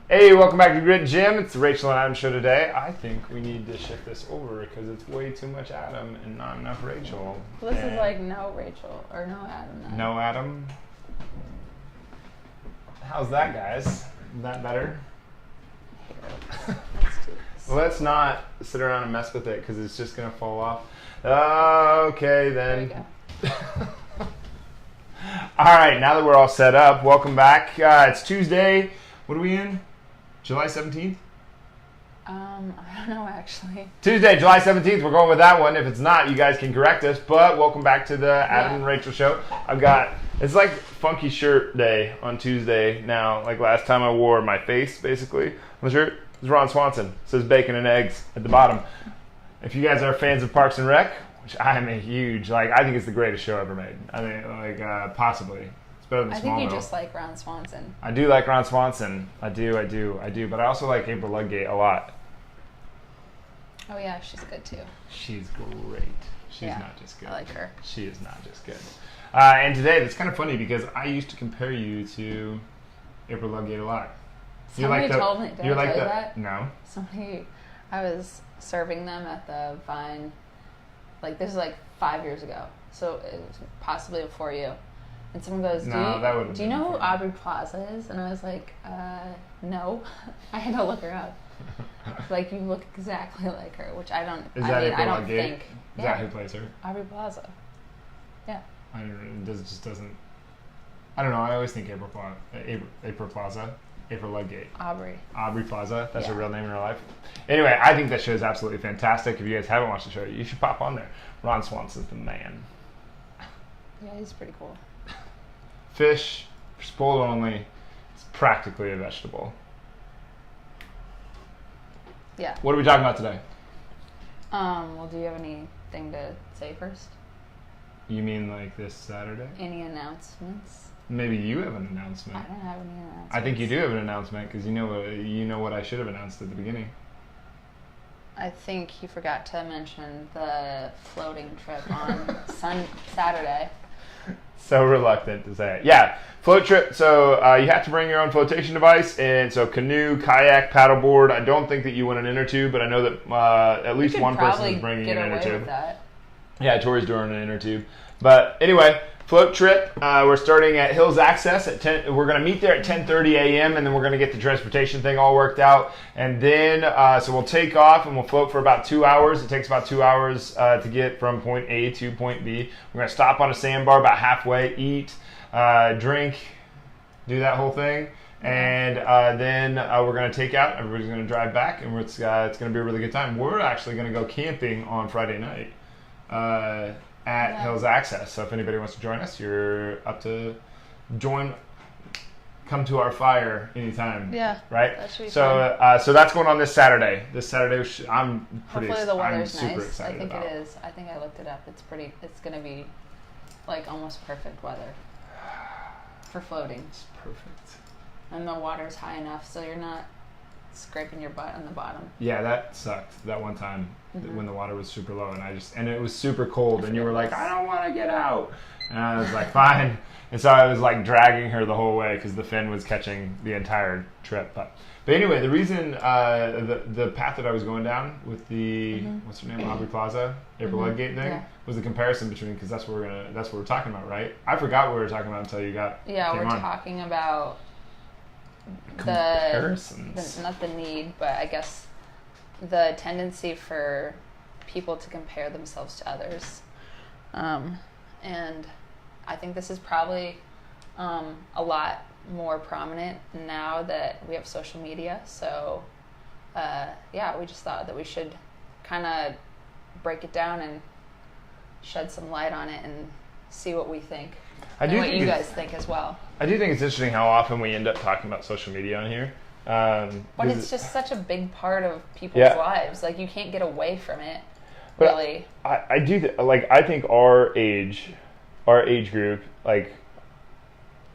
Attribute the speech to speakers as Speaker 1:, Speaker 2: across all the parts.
Speaker 1: Hey, welcome back to Grit Gym. It's the Rachel and Adam show today. I think we need to shift this over because it's way too much Adam and not enough Rachel.
Speaker 2: This is like no Rachel or no Adam. Then.
Speaker 1: No Adam. How's that, guys? Is that better?
Speaker 2: Let's do this.
Speaker 1: Let's not sit around and mess with it because it's just going to fall off. Okay, then.
Speaker 2: There we go.
Speaker 1: All right, now that we're all set up, welcome back. It's Tuesday. What are we in? July 17th?
Speaker 2: I don't know, actually.
Speaker 1: Tuesday, July 17th. We're going with that one. If it's not, you guys can correct us. But welcome back to the Adam and Rachel show. It's like funky shirt day on Tuesday now. Like last time I wore my face, basically, on the shirt. It's Ron Swanson. It says bacon and eggs at the bottom. If you guys are fans of Parks and Rec, which I am a huge, I think it's the greatest show ever made. I mean, possibly. It's better than
Speaker 2: I
Speaker 1: Smallville.
Speaker 2: think you just like Ron Swanson.
Speaker 1: I do like Ron Swanson. I do. But I also like April Ludgate a lot.
Speaker 2: Oh, yeah, she's good, too.
Speaker 1: She's great. She's not just good.
Speaker 2: I like her.
Speaker 1: She is not just good. And today, it's kind of funny because I used to compare you to April Ludgate a lot.
Speaker 2: Somebody told me, did I tell you that?
Speaker 1: No.
Speaker 2: I was serving them at the Vine, this is 5 years ago, so it was possibly before you. And someone goes, do you know who Aubrey Plaza is? And I was like, no. I had to look her up. You look exactly like her, which I don't.
Speaker 1: Is that April
Speaker 2: I don't
Speaker 1: Ludgate?
Speaker 2: think.
Speaker 1: Is that who plays her?
Speaker 2: Aubrey Plaza. Yeah.
Speaker 1: I don't know. It just doesn't. I don't know. I always think April Plaza. April Ludgate. Aubrey Plaza. That's her real name in real life. Anyway, I think that show is absolutely fantastic. If you guys haven't watched the show, you should pop on there. Ron Swanson's the man.
Speaker 2: Yeah, he's pretty cool.
Speaker 1: Fish, spoiled only. It's practically a vegetable.
Speaker 2: Yeah.
Speaker 1: What are we talking about today?
Speaker 2: Well, do you have anything to say first?
Speaker 1: You mean this Saturday?
Speaker 2: Any announcements?
Speaker 1: Maybe you have an announcement.
Speaker 2: I don't have any announcements.
Speaker 1: I think you do have an announcement because you know what I should have announced at the beginning.
Speaker 2: I think you forgot to mention the floating trip on Saturday.
Speaker 1: So reluctant to say it. Yeah, float trip. So you have to bring your own flotation device, and so canoe, kayak, paddleboard. I don't think that you want an inner tube, but I know that at least one person is bringing an inner tube. Yeah, Tori's doing an inner tube. But anyway, float trip. We're starting at Hills Access at 10. We're going to meet there at 10:30 a.m. and then we're going to get the transportation thing all worked out. And then so we'll take off and we'll float for about 2 hours. It takes about 2 hours to get from point A to point B. We're going to stop on a sandbar about halfway, eat, drink, do that whole thing. And then we're going to take out. Everybody's going to drive back, and it's going to be a really good time. We're actually going to go camping on Friday night at Hills Access. So if anybody wants to join us, you're up to join. Come to our fire anytime.
Speaker 2: Yeah.
Speaker 1: Right.
Speaker 2: That should be
Speaker 1: fun. So that's going on this Saturday. I'm pretty.
Speaker 2: Hopefully the weather's
Speaker 1: super
Speaker 2: nice.
Speaker 1: excited
Speaker 2: I think
Speaker 1: about.
Speaker 2: it is. I think I looked it up. It's pretty. It's going to be almost perfect weather for floating.
Speaker 1: It's perfect.
Speaker 2: And the water's high enough so you're not scraping your butt on the bottom.
Speaker 1: Yeah, that sucked. That one time when the water was super low and it was super cold and you were like, I don't want to get out. And I was like, fine. And so I was dragging her the whole way because the fin was catching the entire trip. But anyway, the reason the path that I was going down with the what's her name, Aubrey Plaza, April Ludgate thing was the comparison between, because that's what we're talking about, right? I forgot what we were talking about until you got
Speaker 2: we're talking about
Speaker 1: comparisons.
Speaker 2: Not the need, but I guess the tendency for people to compare themselves to others. And I think this is probably a lot more prominent now that we have social media. So, we just thought that we should kind of break it down and shed some light on it and see what we think. And what you guys think as well. I do think
Speaker 1: it's interesting how often we end up talking about social media on here.
Speaker 2: But it's just such a big part of people's lives. You can't get away from it, really.
Speaker 1: I do I think our age group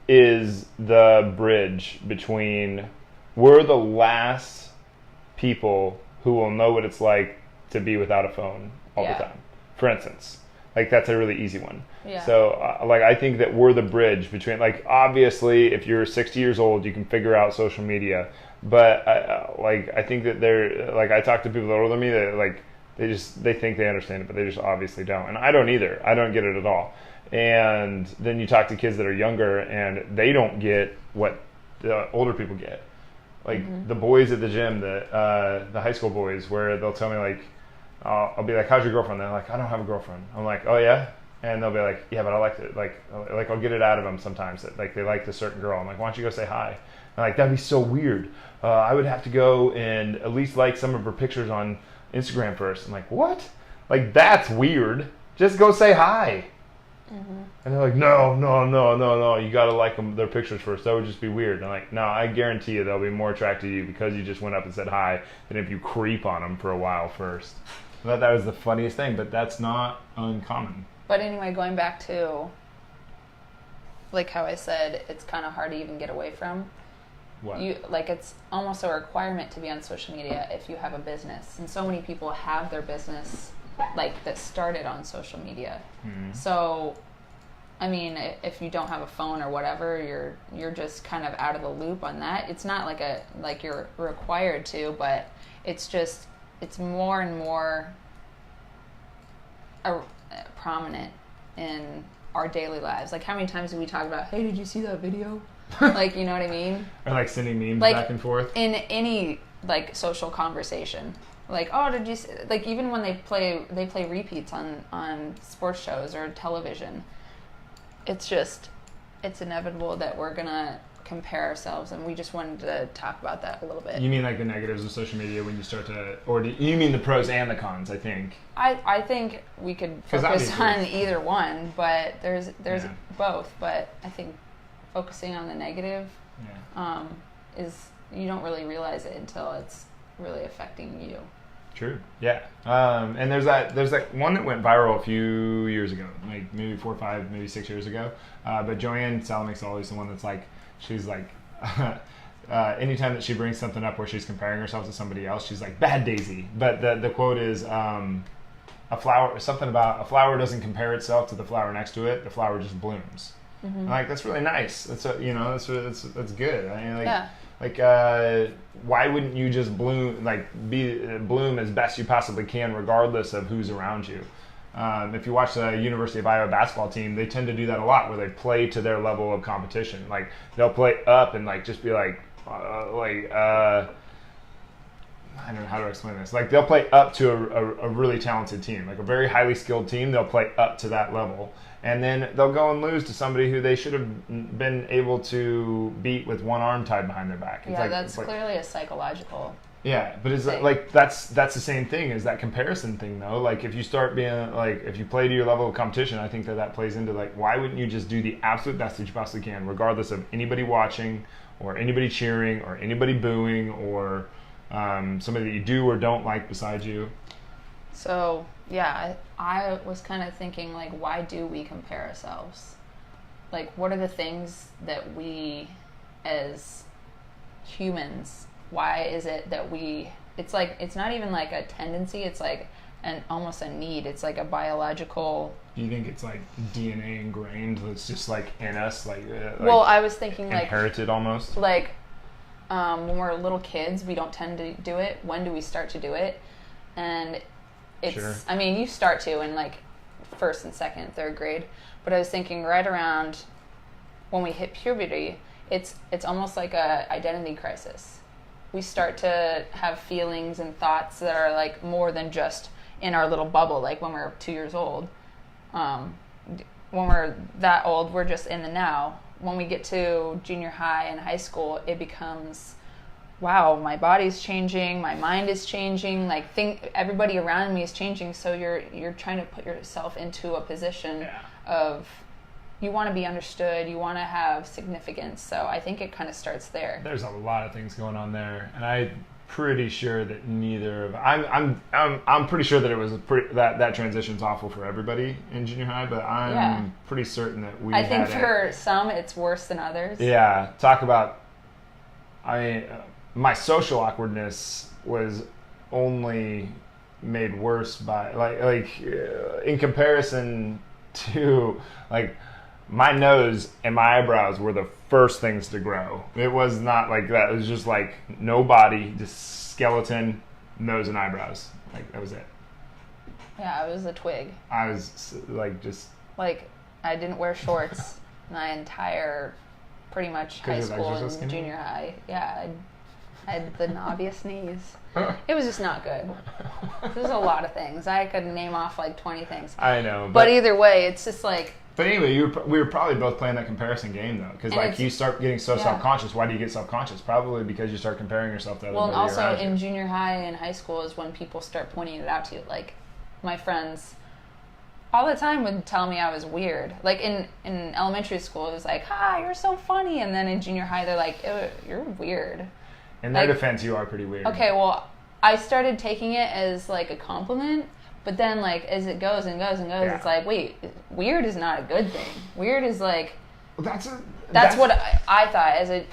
Speaker 1: is the bridge between, we're the last people who will know what it's like to be without a phone all the time. For instance, like that's a really easy one.
Speaker 2: Yeah.
Speaker 1: So like I think that we're the bridge between, like, obviously if you're 60 years old you can figure out social media, but I think that they're like, I talk to people that are older than me that like they think they understand it, but they just obviously don't, and I don't either. I don't get it at all. And then you talk to kids that are younger and they don't get what the older people get. Like the boys at the gym, the high school boys, where they'll tell me like, I'll be like, how's your girlfriend? They're like, I don't have a girlfriend. I'm like, oh yeah? And they'll be like, yeah, but I like it. Like I'll get it out of them sometimes that like they like this certain girl. I'm like, why don't you go say hi? I'm like, that'd be so weird. I would have to go and at least like some of her pictures on Instagram first. I'm like, what? Like, that's weird. Just go say hi. And they're like, no, you gotta like their pictures first. That would just be weird. And I'm like, no, I guarantee you they'll be more attracted to you because you just went up and said hi than if you creep on them for a while first. I thought that was the funniest thing, but that's not uncommon.
Speaker 2: But anyway, going back to like how I said, it's kind of hard to even get away from.
Speaker 1: What?
Speaker 2: Like, it's almost a requirement to be on social media if you have a business, and so many people have their business like that started on social media. So I mean, if you don't have a phone or whatever, you're just kind of out of the loop on that. It's not like you're required to, but it's more and more prominent in our daily lives. Like, how many times do we talk about, hey, did you see that video? Like, you know what I mean?
Speaker 1: Or like sending memes
Speaker 2: like,
Speaker 1: back and forth.
Speaker 2: In any like social conversation. Like, oh, did you see, like, even when they play repeats on sports shows or television, it's inevitable that we're gonna compare ourselves, and we just wanted to talk about that a little bit.
Speaker 1: You mean like the negatives of social media when you start to, or do you mean the pros and the cons? I think.
Speaker 2: I think we could focus on either one, but there's both. But I think focusing on the negative is, you don't really realize it until it's really affecting you.
Speaker 1: True. Yeah. And there's that one that went viral a few years ago, like maybe 4 or 5, maybe 6 years ago. But Joanne Salamik's always the one that's like, she's like, anytime that she brings something up where she's comparing herself to somebody else, she's like, bad Daisy. But the quote is, something about a flower doesn't compare itself to the flower next to it. The flower just blooms. I'm like, that's really nice. That's good. I mean, like, why wouldn't you just bloom as best you possibly can, regardless of who's around you? If you watch the University of Iowa basketball team, they tend to do that a lot, where they play to their level of competition. Like, they'll play up and like just be like, I don't know how to explain this. Like, they'll play up to a really talented team, like a very highly skilled team. They'll play up to that level, and then they'll go and lose to somebody who they should have been able to beat with one arm tied behind their back.
Speaker 2: Yeah, that's clearly a psychological.
Speaker 1: Yeah, but is that like that's the same thing as that comparison thing though? Like, if you start being like, if you play to your level of competition, I think that plays into like, why wouldn't you just do the absolute best that you possibly can, regardless of anybody watching or anybody cheering or anybody booing or somebody that you do or don't like beside you?
Speaker 2: So yeah, I was kind of thinking, like, why do we compare ourselves? Like, what are the things that we as humans, why is it that it's like, it's not even like a tendency, it's like almost a need. It's like a biological.
Speaker 1: Do you think it's like DNA ingrained? It's just like in us, like
Speaker 2: well, I was thinking
Speaker 1: inherited almost.
Speaker 2: Like, when we're little kids, we don't tend to do it. When do we start to do it? And it's, sure. I mean, you start to in like 1st and 2nd, 3rd grade. But I was thinking right around when we hit puberty, it's almost like a identity crisis. We start to have feelings and thoughts that are like more than just in our little bubble, like when we're 2 years old. When we're that old, we're just in the now. When we get to junior high and high school, it becomes, wow, my body's changing, my mind is changing, like everybody around me is changing, so you're trying to put yourself into a position of, you want to be understood, you want to have significance. So I think it kind of starts there. There's
Speaker 1: a lot of things going on there, and I'm pretty sure that I'm pretty sure that it was that transition's awful for everybody in junior high, but I'm pretty certain that I think
Speaker 2: for some it's worse than others.
Speaker 1: Yeah, talk about, I mean, my social awkwardness was only made worse by in comparison to like my nose and my eyebrows were the first things to grow. It was not like that. It was just like no body, just skeleton, nose and eyebrows. Like that was it.
Speaker 2: Yeah, I was a twig.
Speaker 1: I was like just
Speaker 2: like I didn't wear shorts my entire pretty much high school and junior high. Yeah, I had the knobbiest knees. It was just not good. There's a lot of things. I could name off like 20 things.
Speaker 1: I know.
Speaker 2: But either way, it's just like...
Speaker 1: But anyway, we were probably both playing that comparison game, though. Because like you start getting so self-conscious. Why do you get self-conscious? Probably because you start comparing yourself to other people.
Speaker 2: Well, and also in junior high and high school is when people start pointing it out to you. Like, my friends all the time would tell me I was weird. Like, in elementary school, it was like, "Ha, you're so funny." And then in junior high, they're like, "Ew, you're weird."
Speaker 1: In their defense, you are pretty weird.
Speaker 2: Okay, well, I started taking it as like a compliment, but then like as it goes and goes and goes, it's like, wait, weird is not a good thing. Weird is like,
Speaker 1: well,
Speaker 2: that's what I thought as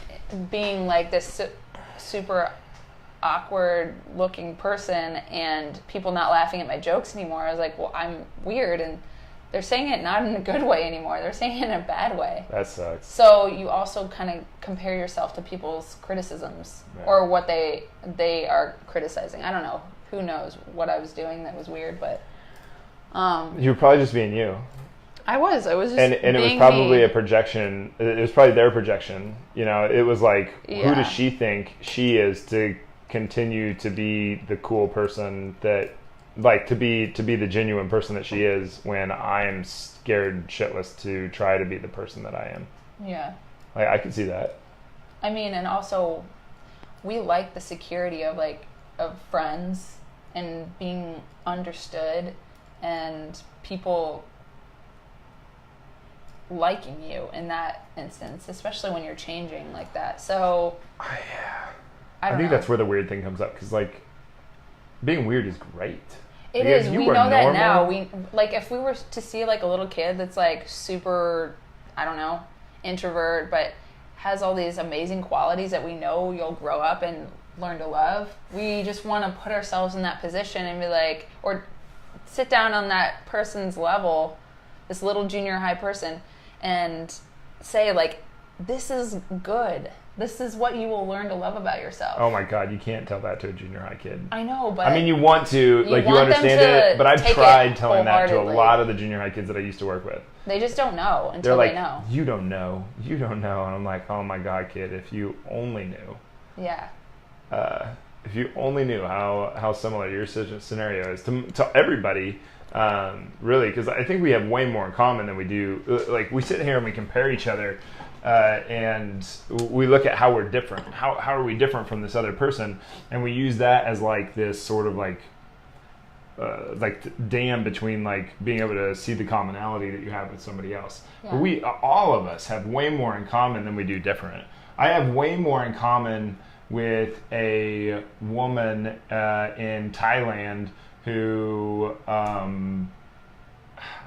Speaker 2: being like this super awkward looking person and people not laughing at my jokes anymore. I was like, well, I'm weird, and they're saying it not in a good way anymore. They're saying it in a bad way.
Speaker 1: That sucks.
Speaker 2: So you also kind of compare yourself to people's criticisms or what they are criticizing. I don't know. Who knows what I was doing that was weird, but...
Speaker 1: you were probably just being you.
Speaker 2: I was just
Speaker 1: and it was probably a projection. It was probably their projection. You know, it was like, who does she think she is to continue to be the cool person that... Like, to be the genuine person that she is when I am scared shitless to try to be the person that I am.
Speaker 2: Yeah.
Speaker 1: Like, I can see that.
Speaker 2: I mean, and also, we like the security of friends and being understood and people liking you in that instance, especially when you're changing like that. So, I think
Speaker 1: that's where the weird thing comes up, because, like, being weird is great.
Speaker 2: It is. We know that now. We like if we were to see like a little kid that's like super, I don't know, introvert, but has all these amazing qualities that we know you'll grow up and learn to love. We just want to put ourselves in that position and be like, or sit down on that person's level, this little junior high person, and say like, this is good. This is what you will learn to love about yourself.
Speaker 1: Oh my God, you can't tell that to a junior high kid.
Speaker 2: I know, but...
Speaker 1: I mean, you want to, like, you understand it, but I've tried telling that to a lot of the junior high kids that I used to work with.
Speaker 2: They just don't know until they know.
Speaker 1: You don't know. You don't know. And I'm like, oh my God, kid, if you only knew.
Speaker 2: Yeah.
Speaker 1: If you only knew how similar your scenario is to everybody, really, because I think we have way more in common than we do. Like, we sit here and we compare each other. And we look at how we're different. How are we different from this other person? And we use that as like this sort of like dam between like being able to see the commonality that you have with somebody else. Yeah. But all of us have way more in common than we do different. I have way more in common with a woman in Thailand who I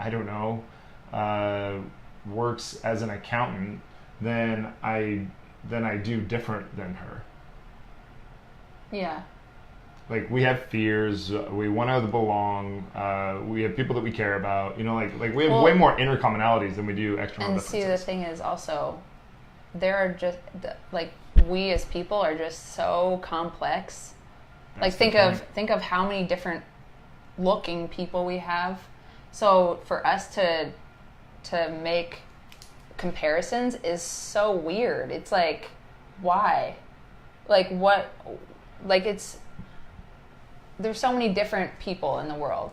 Speaker 1: don't know works as an accountant than I do different than her.
Speaker 2: Yeah.
Speaker 1: Like, we have fears. We want to belong. We have people that we care about. You know, like we have way more inner commonalities than we do external differences.
Speaker 2: And see, the thing is also, there are just like we as people are just so complex. That's like think of how many different looking people we have. So for us to make comparisons is so weird. It's like, why? Like what? Like there's so many different people in the world.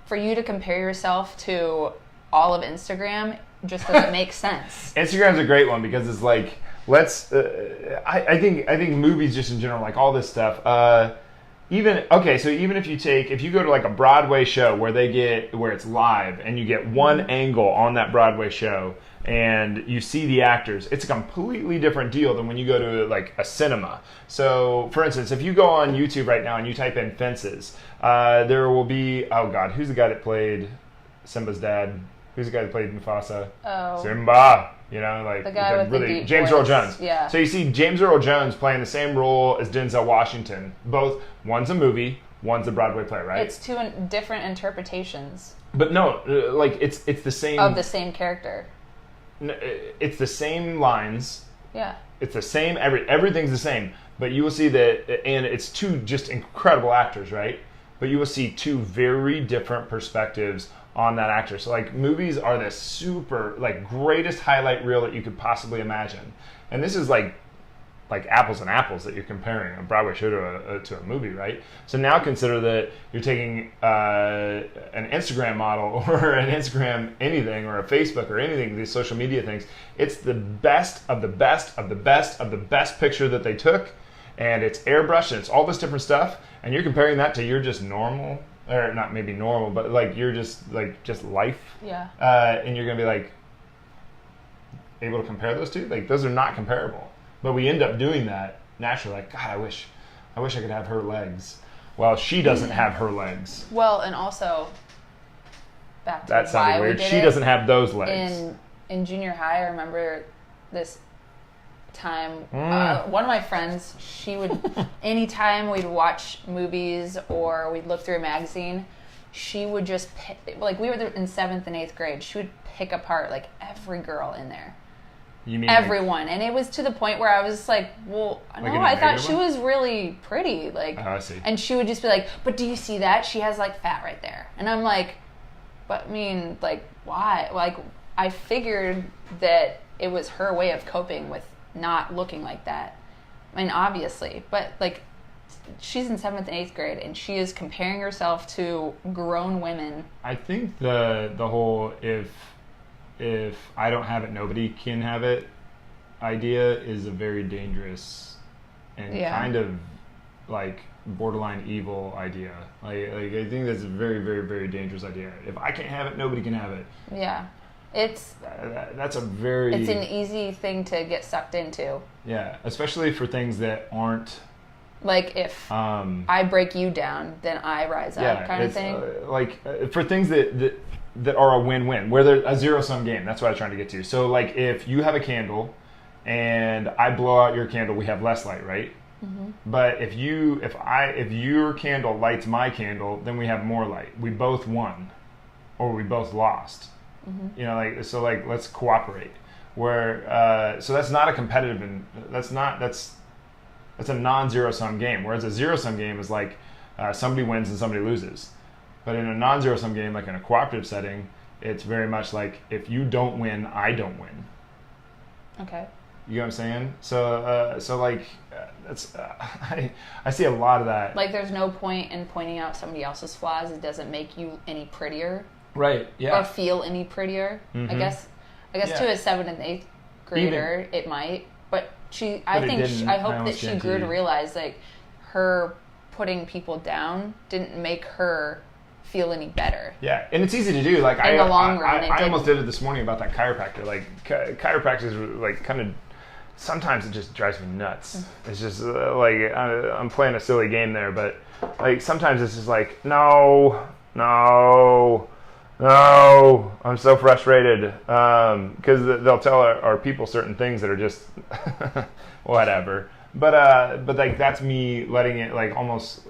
Speaker 2: For you to compare yourself to all of Instagram just doesn't make sense.
Speaker 1: Instagram's a great one because it's like, I think movies just in general, like all this stuff, so even if you go to like a Broadway show where it's live and you get one angle on that Broadway show and you see the actors, it's a completely different deal than when you go to like a cinema. So for instance, if you go on YouTube right now and you type in fences, there will be, oh God, who's the guy that played Simba's dad? Who's the guy that played Mufasa?
Speaker 2: Oh.
Speaker 1: Simba! You know, like
Speaker 2: the guy with
Speaker 1: really
Speaker 2: the
Speaker 1: James
Speaker 2: voice.
Speaker 1: Earl Jones.
Speaker 2: Yeah.
Speaker 1: So you see James Earl Jones playing the same role as Denzel Washington. One's a movie, one's a Broadway play, right?
Speaker 2: It's two different interpretations.
Speaker 1: But no, like it's the same
Speaker 2: of the same character.
Speaker 1: It's the same lines.
Speaker 2: Yeah.
Speaker 1: It's the same. Everything's the same. But you will see that, and it's two just incredible actors, right? But you will see two very different perspectives on that actor. So like movies are the super like greatest highlight reel that you could possibly imagine, and this is like apples and apples that you're comparing a Broadway show to a movie, right? So now consider that you're taking an Instagram model or an Instagram anything or a Facebook or anything, these social media things. It's the best of the best of the best of the best picture that they took, and it's airbrushed and it's all this different stuff, and you're comparing that to your just normal, or not maybe normal, but like you're just life.
Speaker 2: Yeah.
Speaker 1: And you're gonna be like able to compare those two? Like those are not comparable. But we end up doing that naturally. Like, God, I wish I could have her legs. Well, she doesn't have her legs.
Speaker 2: Well, and also, back to
Speaker 1: that
Speaker 2: why
Speaker 1: sounded
Speaker 2: we
Speaker 1: weird.
Speaker 2: did
Speaker 1: She
Speaker 2: it.
Speaker 1: doesn't have those legs.
Speaker 2: In junior high, I remember this time. One of my friends, she would, anytime we'd watch movies or we'd look through a magazine, she would just like we were in 7th and 8th grade. She would pick apart like every girl in there.
Speaker 1: You mean
Speaker 2: everyone, and it was to the point where I was like, "Well, no, I thought she was really pretty." Like,
Speaker 1: I see.
Speaker 2: And she would just be like, "But do you see that? She has like fat right there." And I'm like, "But I mean, like, why?" Like, I figured that it was her way of coping with not looking like that. I mean, obviously, but like, she's in 7th and 8th grade, and she is comparing herself to grown women.
Speaker 1: I think the whole if I don't have it, nobody can have it idea is a very dangerous and kind of like borderline evil idea. Like I think that's a very, very, very dangerous idea. If I can't have it, nobody can have it.
Speaker 2: Yeah. It's
Speaker 1: an
Speaker 2: easy thing to get sucked into.
Speaker 1: Yeah, especially for things that aren't
Speaker 2: like if I break you down, then I rise up kind of thing.
Speaker 1: For things that are a win-win, where they're a zero-sum game. That's what I was trying to get to. So, like, if you have a candle and I blow out your candle, we have less light, right? Mm-hmm. But if your candle lights my candle, then we have more light. We both won, or we both lost. Mm-hmm. You know, let's cooperate. Where so that's not a competitive, and that's a non-zero-sum game. Whereas a zero-sum game is like somebody wins and somebody loses. But in a non-zero-sum game, like in a cooperative setting, it's very much like if you don't win, I don't win.
Speaker 2: Okay.
Speaker 1: You know what I'm saying? That's I see a lot of that.
Speaker 2: Like, there's no point in pointing out somebody else's flaws. It doesn't make you any prettier.
Speaker 1: Right. Yeah.
Speaker 2: Or feel any prettier. Mm-hmm. I guess to a 7th and 8th grader, it might. But I hope that she grew to realize like her putting people down didn't make her feel any better.
Speaker 1: Yeah, and it's easy to do. Like
Speaker 2: in the long run,
Speaker 1: I almost did it this morning about that chiropractor. Like chiropractors, like kind of sometimes it just drives me nuts. It's just like I'm playing a silly game there, but like sometimes it's just like no, I'm so frustrated because they'll tell our people certain things that are just whatever. But like that's me letting it like almost.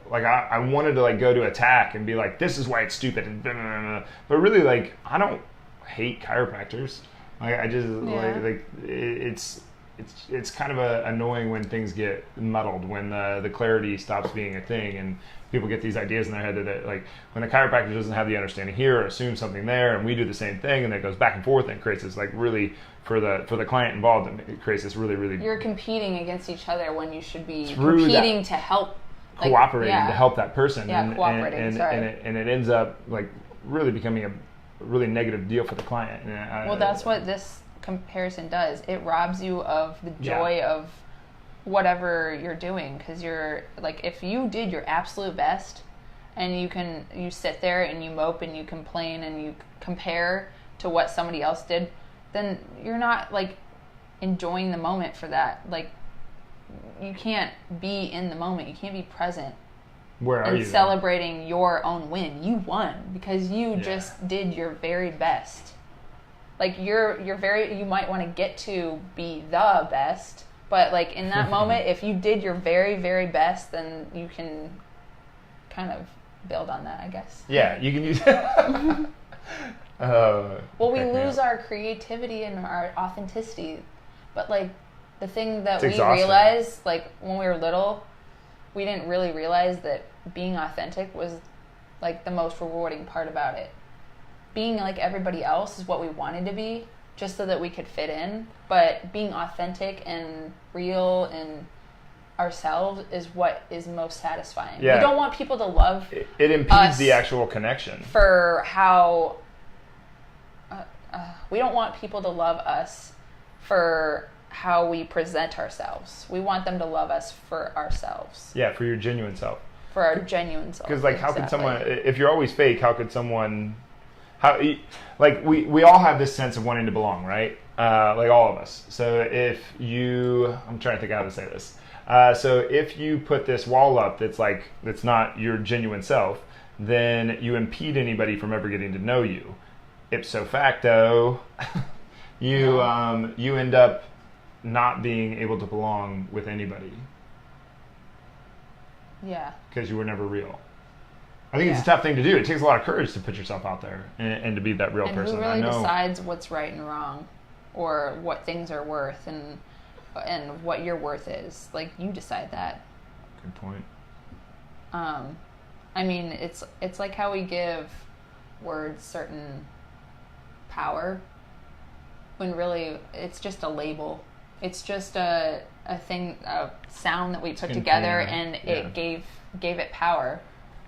Speaker 1: Like I wanted to like go to attack and be like, this is why it's stupid, and blah, blah, blah. But really like I don't hate chiropractors. Like I just like it's kind of annoying when things get muddled, when the clarity stops being a thing, and people get these ideas in their head that like when a chiropractor doesn't have the understanding here or assumes something there, and we do the same thing, and it goes back and forth and creates this like really for the client involved, it creates this really
Speaker 2: you're competing against each other when you should be competing to help.
Speaker 1: Cooperating to help that person,
Speaker 2: cooperating.
Speaker 1: And it ends up like really becoming a really negative deal for the client.
Speaker 2: Well, that's what this comparison does. It robs you of the joy of whatever you're doing, because you're like, if you did your absolute best, and you sit there and you mope and you complain and you compare to what somebody else did, then you're not like enjoying the moment for that. Like, you can't be in the moment. You can't be present.
Speaker 1: Where are you
Speaker 2: celebrating your own win? You won because you just did your very best. Like you might want to get to be the best, but like in that moment, if you did your very, very best, then you can kind of build on that, I guess.
Speaker 1: Yeah, you can use
Speaker 2: well, we lose our creativity and our authenticity, but like the thing that we realized, like when we were little, we didn't really realize that being authentic was like the most rewarding part about it. Being like everybody else is what we wanted to be, just so that we could fit in, but being authentic and real and ourselves is what is most satisfying.
Speaker 1: Yeah.
Speaker 2: We don't want people to love
Speaker 1: it impedes the actual connection
Speaker 2: for how we don't want people to love us for how we present ourselves. We want them to love us for ourselves.
Speaker 1: Yeah, for your genuine self.
Speaker 2: For our genuine self.
Speaker 1: Because like, how could someone, if you're always fake, how could someone, like we all have this sense of wanting to belong, right? Like all of us. So if you, I'm trying to think how to say this. So if you put this wall up that's not your genuine self, then you impede anybody from ever getting to know you. Ipso facto, you end up not being able to belong with anybody.
Speaker 2: Yeah.
Speaker 1: Because you were never real. I think it's a tough thing to do. It takes a lot of courage to put yourself out there and to be that real person.
Speaker 2: Who really decides what's right and wrong, or what things are worth and what your worth is? Like, you decide that.
Speaker 1: Good point.
Speaker 2: I mean, it's like how we give words certain power, when really it's just a label. It's just a thing, a sound that we put together, and it gave it power.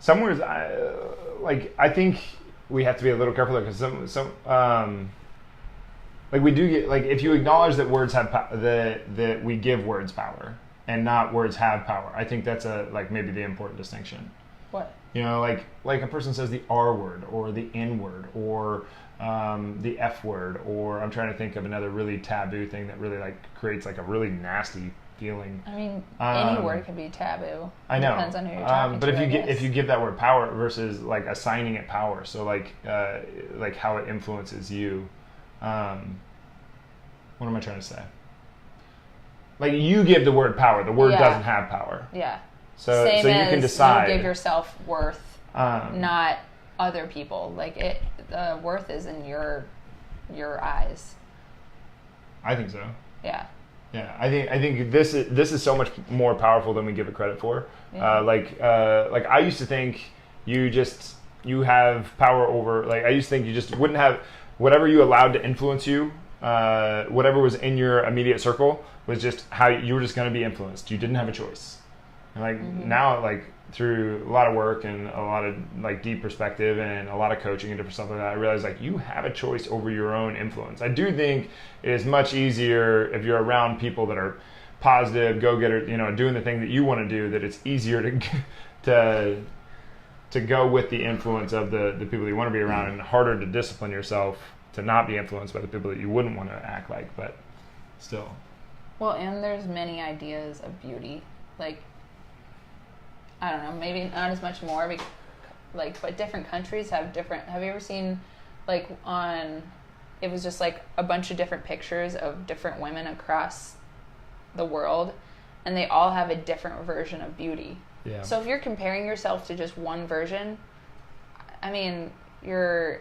Speaker 1: Some words, I think we have to be a little careful because like we do get, like, if you acknowledge that words have that we give words power and not words have power. I think that's maybe the important distinction.
Speaker 2: What?
Speaker 1: You know, like a person says the R word or the N word or the F word, or I'm trying to think of another really taboo thing that really like creates like a really nasty feeling.
Speaker 2: I mean, any word can be taboo.
Speaker 1: I know.
Speaker 2: Depends on who you're talking
Speaker 1: but
Speaker 2: to.
Speaker 1: if you give that word power versus like assigning it power, so like how it influences you. What am I trying to say? Like, you give the word power. The word doesn't have power.
Speaker 2: Yeah.
Speaker 1: So
Speaker 2: Same
Speaker 1: so you
Speaker 2: as
Speaker 1: can decide.
Speaker 2: You give yourself worth, not other people. Like, the worth is in your eyes.
Speaker 1: I think so.
Speaker 2: Yeah.
Speaker 1: Yeah, I think this is so much more powerful than we give it credit for.
Speaker 2: Yeah.
Speaker 1: Like I used to think you have power over. Like, I used to think you just wouldn't have whatever you allowed to influence you. Whatever was in your immediate circle was just how you were just going to be influenced. You didn't have a choice. And like now, like through a lot of work and a lot of like deep perspective and a lot of coaching and different stuff like that, I realized like you have a choice over your own influence. I do think it is much easier if you're around people that are positive, go-getter, doing the thing that you want to do, that it's easier to go with the influence of the people that you want to be around, and harder to discipline yourself to not be influenced by the people that you wouldn't want to act like, but still.
Speaker 2: Well, and there's many ideas of beauty. Like, I don't know, maybe not as much more, but different countries have different. Have you ever seen, like, it was just like a bunch of different pictures of different women across the world, and they all have a different version of beauty.
Speaker 1: Yeah.
Speaker 2: So if you're comparing yourself to just one version, I mean, you're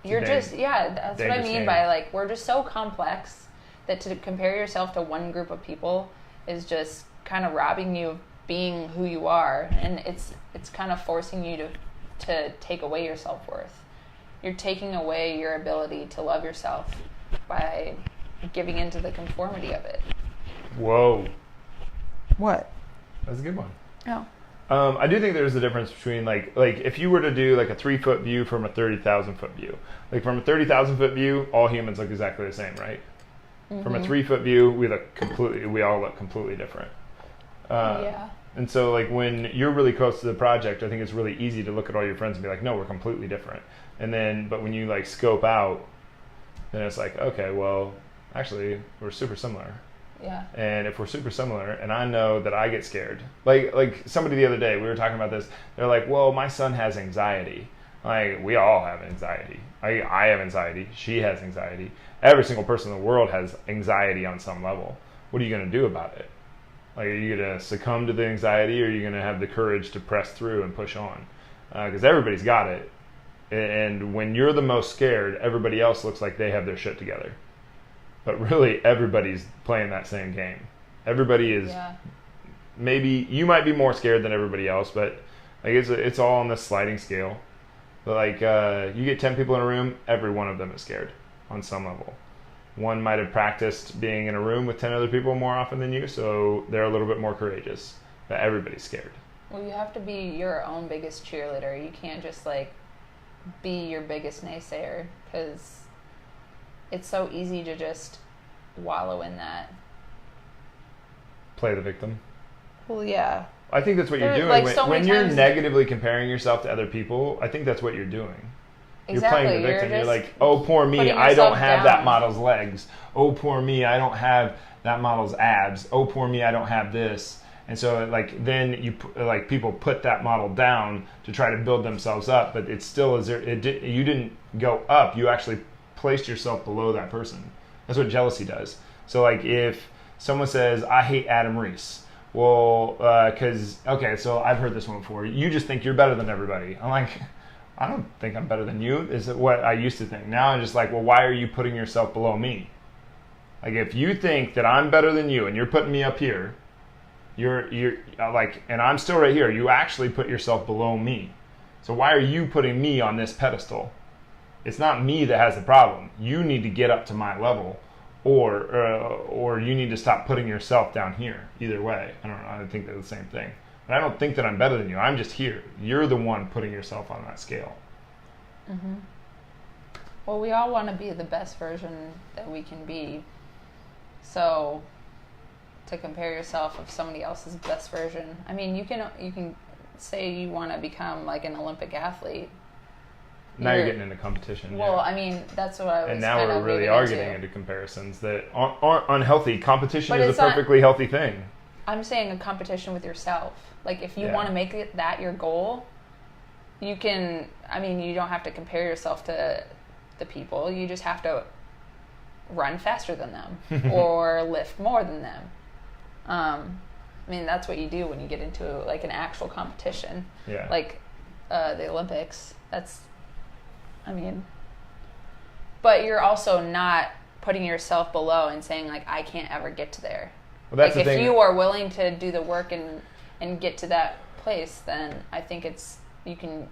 Speaker 2: just, that's what I mean by, like, we're just so complex that to compare yourself to one group of people is just kind of robbing you of being who you are, and it's kind of forcing you to take away your self-worth. You're taking away your ability to love yourself by giving into the conformity of it.
Speaker 1: Whoa.
Speaker 2: What?
Speaker 1: That's a good one.
Speaker 2: Oh.
Speaker 1: I do think there's a difference between like if you were to do like a 3-foot view from a 30,000-foot view. Like, from a 30,000-foot view, all humans look exactly the same, right? Mm-hmm. From a 3-foot view, we all look completely different.
Speaker 2: Yeah.
Speaker 1: And so, like, when you're really close to the project, I think it's really easy to look at all your friends and be like, no, we're completely different. But when you like scope out, then it's like, okay, well, actually, we're super similar.
Speaker 2: Yeah.
Speaker 1: And if we're super similar, and I know that I get scared, like somebody the other day, we were talking about this. They're like, well, my son has anxiety. Like, we all have anxiety. I have anxiety. She has anxiety. Every single person in the world has anxiety on some level. What are you going to do about it? Like, are you going to succumb to the anxiety, or are you going to have the courage to press through and push on? Because everybody's got it. And when you're the most scared, everybody else looks like they have their shit together. But really, everybody's playing that same game. Everybody is, maybe, you might be more scared than everybody else, but like it's all on this sliding scale. But like, you get 10 people in a room, every one of them is scared on some level. One might have practiced being in a room with 10 other people more often than you, so they're a little bit more courageous. But everybody's scared.
Speaker 2: Well, you have to be your own biggest cheerleader. You can't just like be your biggest naysayer, because it's so easy to just wallow in that.
Speaker 1: Play the victim.
Speaker 2: Well, yeah.
Speaker 1: I think that's what you're doing. Like, when you're negatively comparing yourself to other people, I think that's what you're doing. Exactly. You're playing the victim. You're like, oh, poor me, I don't have that model's legs. Oh, poor me, I don't have that model's abs. Oh, poor me, I don't have this. And so, like, then people put that model down to try to build themselves up, but it still is. You didn't go up. You actually placed yourself below that person. That's what jealousy does. So, like, if someone says, "I hate Adam REES," well, so I've heard this one before. You just think you're better than everybody. I'm like, I don't think I'm better than you. Is what I used to think. Now I'm just like, well, why are you putting yourself below me? Like, if you think that I'm better than you and you're putting me up here, you're like, and I'm still right here, you actually put yourself below me. So why are you putting me on this pedestal? It's not me that has the problem. You need to get up to my level, or you need to stop putting yourself down here. Either way, I don't know. I think they're the same thing. But I don't think that I'm better than you. I'm just here. You're the one putting yourself on that scale.
Speaker 2: Mm-hmm. Well, we all want to be the best version that we can be. So to compare yourself with somebody else's best version, I mean, you can say you want to become like an Olympic athlete.
Speaker 1: Now you're getting into competition.
Speaker 2: Well, yeah. I mean, that's what I was.
Speaker 1: And now we're really getting into comparisons that aren't unhealthy. Competition is a perfectly healthy thing.
Speaker 2: I'm saying a competition with yourself. Like, if you want to make that your goal, you can. I mean, you don't have to compare yourself to the people. You just have to run faster than them or lift more than them. I mean, that's what you do when you get into like an actual competition.
Speaker 1: Yeah. Like
Speaker 2: the Olympics. But you're also not putting yourself below and saying like, I can't ever get to there. Well, that's like, if you are willing to do the work and get to that place, then I think you can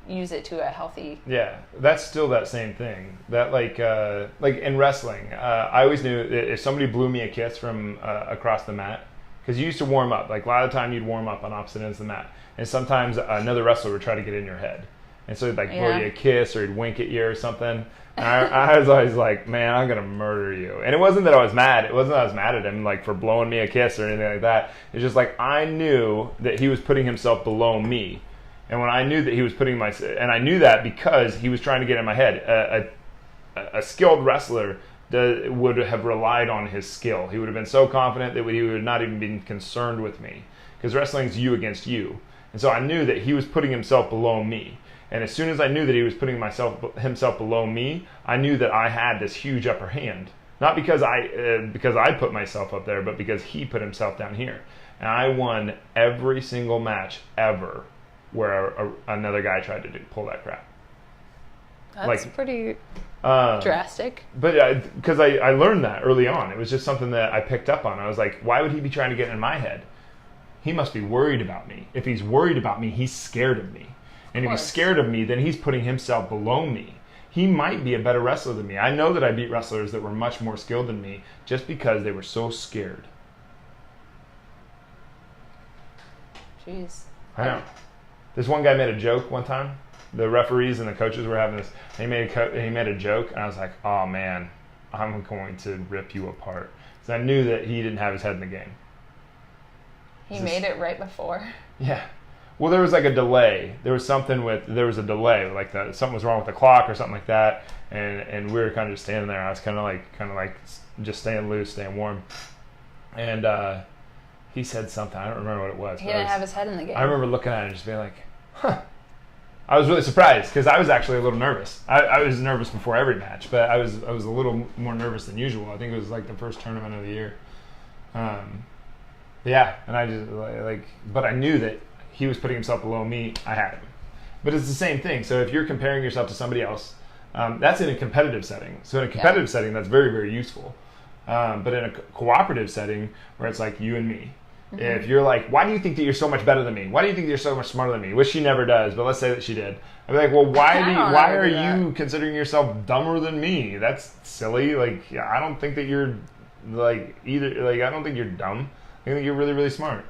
Speaker 2: use it to a healthy.
Speaker 1: Yeah, that's still that same thing. That like in wrestling, I always knew that if somebody blew me a kiss from across the mat, because you used to warm up. Like, a lot of the time you'd warm up on opposite ends of the mat, and sometimes another wrestler would try to get in your head, and so he'd like blow you a kiss or he'd wink at you or something. And I was always like, man, I'm gonna murder you. And it wasn't that I was mad. It wasn't that I was mad at him like for blowing me a kiss or anything like that. It's just like, I knew that he was putting himself below me. And when I knew that he was and I knew that because he was trying to get in my head. A skilled wrestler would have relied on his skill. He would have been so confident that he would not even been concerned with me, because wrestling's you against you. And so I knew that he was putting himself below me. And as soon as I knew that he was putting himself below me, I knew that I had this huge upper hand. Not because I put myself up there, but because he put himself down here. And I won every single match ever where another guy tried to pull that crap.
Speaker 2: That's pretty drastic.
Speaker 1: But because I learned that early on. It was just something that I picked up on. I was like, why would he be trying to get in my head? He must be worried about me. If he's worried about me, he's scared of me. And if he's scared of me, then he's putting himself below me. He might be a better wrestler than me. I know that I beat wrestlers that were much more skilled than me just because they were so scared.
Speaker 2: Jeez.
Speaker 1: I know. This one guy made a joke one time. The referees and the coaches were having this. He made a joke, and I was like, oh, man, I'm going to rip you apart. Because I knew that he didn't have his head in the game.
Speaker 2: He made it right before.
Speaker 1: Yeah. Well, there was like a delay. There was a delay, like something was wrong with the clock or something like that, and we were kind of just standing there. I was kind of like just staying loose, staying warm, and he said something. I don't remember what it was.
Speaker 2: He didn't have his head in the game.
Speaker 1: I remember looking at it and just being like, huh. I was really surprised because I was actually a little nervous. I was nervous before every match, but I was a little more nervous than usual. I think it was like the first tournament of the year. Yeah, and I just but I knew that he was putting himself below me. I had him. But it's the same thing. So if you're comparing yourself to somebody else, that's in a competitive setting. So in a competitive setting, that's very, very useful. But in a cooperative setting where it's like you and me, if you're like, why do you think that you're so much better than me? Why do you think you're so much smarter than me? Which she never does, but let's say that she did. I'd be like, well, why are you considering yourself dumber than me? That's silly. Like, yeah, I don't think that you're like either. Like, I don't think you're dumb. I think you're really, really smart.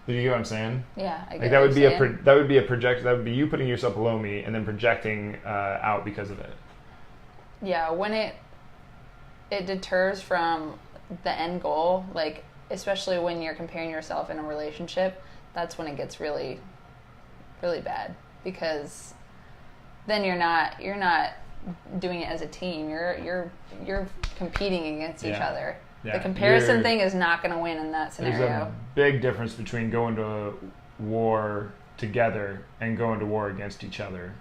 Speaker 1: Do you get what I'm saying?
Speaker 2: Yeah, I get
Speaker 1: like that would be that would be a project. That would be you putting yourself below me and then projecting out because of it.
Speaker 2: Yeah, when it deters from the end goal, like especially when you're comparing yourself in a relationship, that's when it gets really, really bad because then you're not doing it as a team. You're competing against each other. Yeah, the comparison thing is not going to win in that scenario.
Speaker 1: There's a big difference between going to war together and going to war against each other.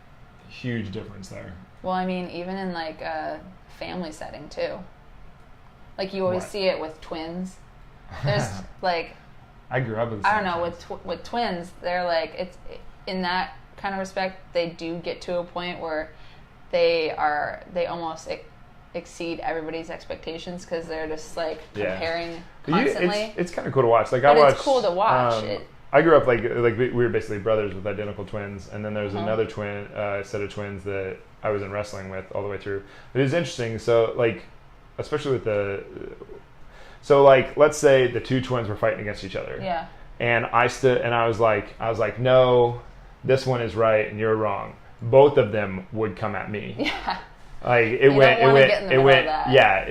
Speaker 1: Huge difference there.
Speaker 2: Well, I mean, even in like a family setting too. Like you always see it with twins. There's like
Speaker 1: I grew up with.
Speaker 2: I don't know with twins. They're like it's in that kind of respect. They do get to a point where they almost exceed everybody's expectations because they're just like comparing constantly.
Speaker 1: It's kind of cool to watch. Like
Speaker 2: it's cool to watch.
Speaker 1: I grew up like we were basically brothers with identical twins, and then there's another twin set of twins that I was in wrestling with all the way through. It was interesting. So like, especially with let's say the two twins were fighting against each other.
Speaker 2: Yeah.
Speaker 1: And I stood and I was like, no, this one is right and you're wrong. Both of them would come at me.
Speaker 2: Yeah.
Speaker 1: Like it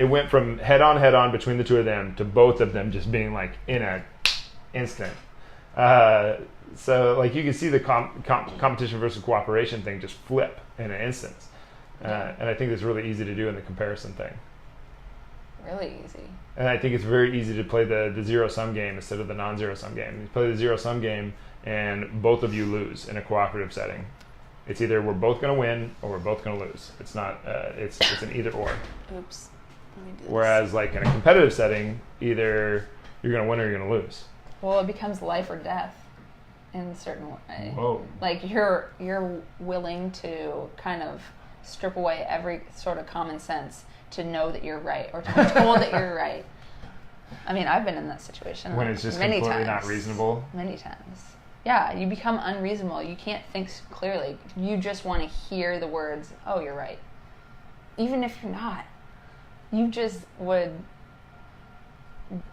Speaker 1: went from head on between the two of them to both of them just being like in an instant. So like you can see the competition versus cooperation thing just flip in an instant. And I think it's really easy to do in the comparison thing.
Speaker 2: Really easy.
Speaker 1: And I think it's very easy to play the zero-sum game instead of the non-zero-sum game. You play the zero-sum game and both of you lose in a cooperative setting. It's either we're both going to win or we're both going to lose. It's not. It's an either or.
Speaker 2: Oops. Let me do this.
Speaker 1: Whereas like in a competitive setting, either you're going to win or you're going to lose.
Speaker 2: Well, it becomes life or death in a certain way.
Speaker 1: Whoa.
Speaker 2: Like you're willing to kind of strip away every sort of common sense to know that you're right or to be told that you're right. I mean, I've been in that situation
Speaker 1: when it's just completely not reasonable.
Speaker 2: Many times. Yeah, you become unreasonable. You can't think clearly. You just want to hear the words, oh, you're right. Even if you're not. You just would,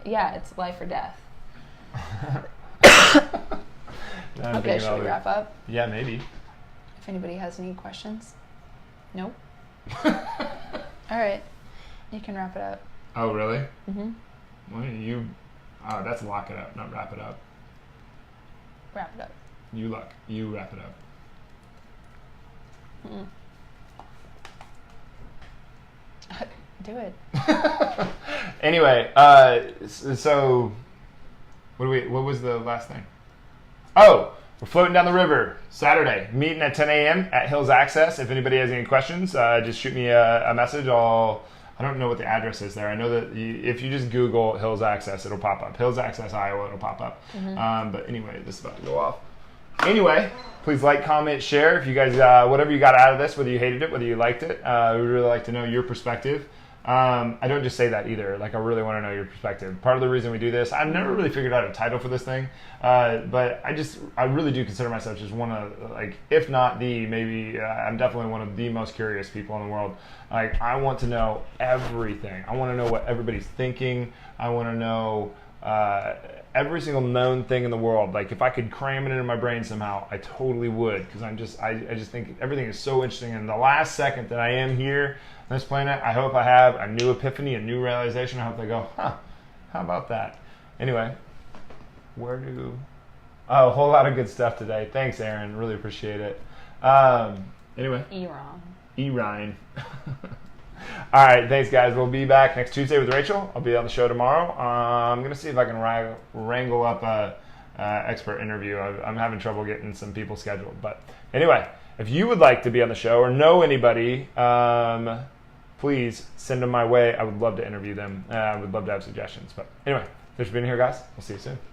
Speaker 2: it's life or death. Okay, should we wrap up?
Speaker 1: Yeah, maybe.
Speaker 2: If anybody has any questions. Nope. All right. You can wrap it up.
Speaker 1: Oh, really?
Speaker 2: Mm-hmm.
Speaker 1: Well, that's lock it up, not wrap it up.
Speaker 2: Wrap it up.
Speaker 1: You wrap it up.
Speaker 2: Do it.
Speaker 1: Anyway, so what was the last thing? Oh, we're floating down the river Saturday, meeting at 10 a.m. at Hills Access. If anybody has any questions, just shoot me a message. I don't know what the address is there. I know that if you just Google Hills Access, it'll pop up. Hills Access, Iowa, it'll pop up. Mm-hmm. But anyway, this is about to go off. Anyway, please like, comment, share. If you guys, whatever you got out of this, whether you hated it, whether you liked it, we would really like to know your perspective. I don't just say that either. Like, I really want to know your perspective. Part of the reason we do this, I've never really figured out a title for this thing, but I really do consider myself just one of, like, if not the, maybe, I'm definitely one of the most curious people in the world. Like, I want to know everything. I want to know what everybody's thinking. I want to know every single known thing in the world. Like, if I could cram it into my brain somehow, I totally would, because I just think everything is so interesting. And the last second that I am here on this planet, I hope I have a new epiphany, a new realization. I hope I go, how about that? Anyway, a whole lot of good stuff today. Thanks, Aaron. Really appreciate it. Anyway. Ryan. All right, thanks, guys. We'll be back next Tuesday with Rachel. I'll be on the show tomorrow. I'm going to see if I can wrangle up a expert interview. I'm having trouble getting some people scheduled. But anyway, if you would like to be on the show or know anybody, please send them my way. I would love to interview them. I would love to have suggestions. But anyway, Thanks for being here, guys. We'll see you soon.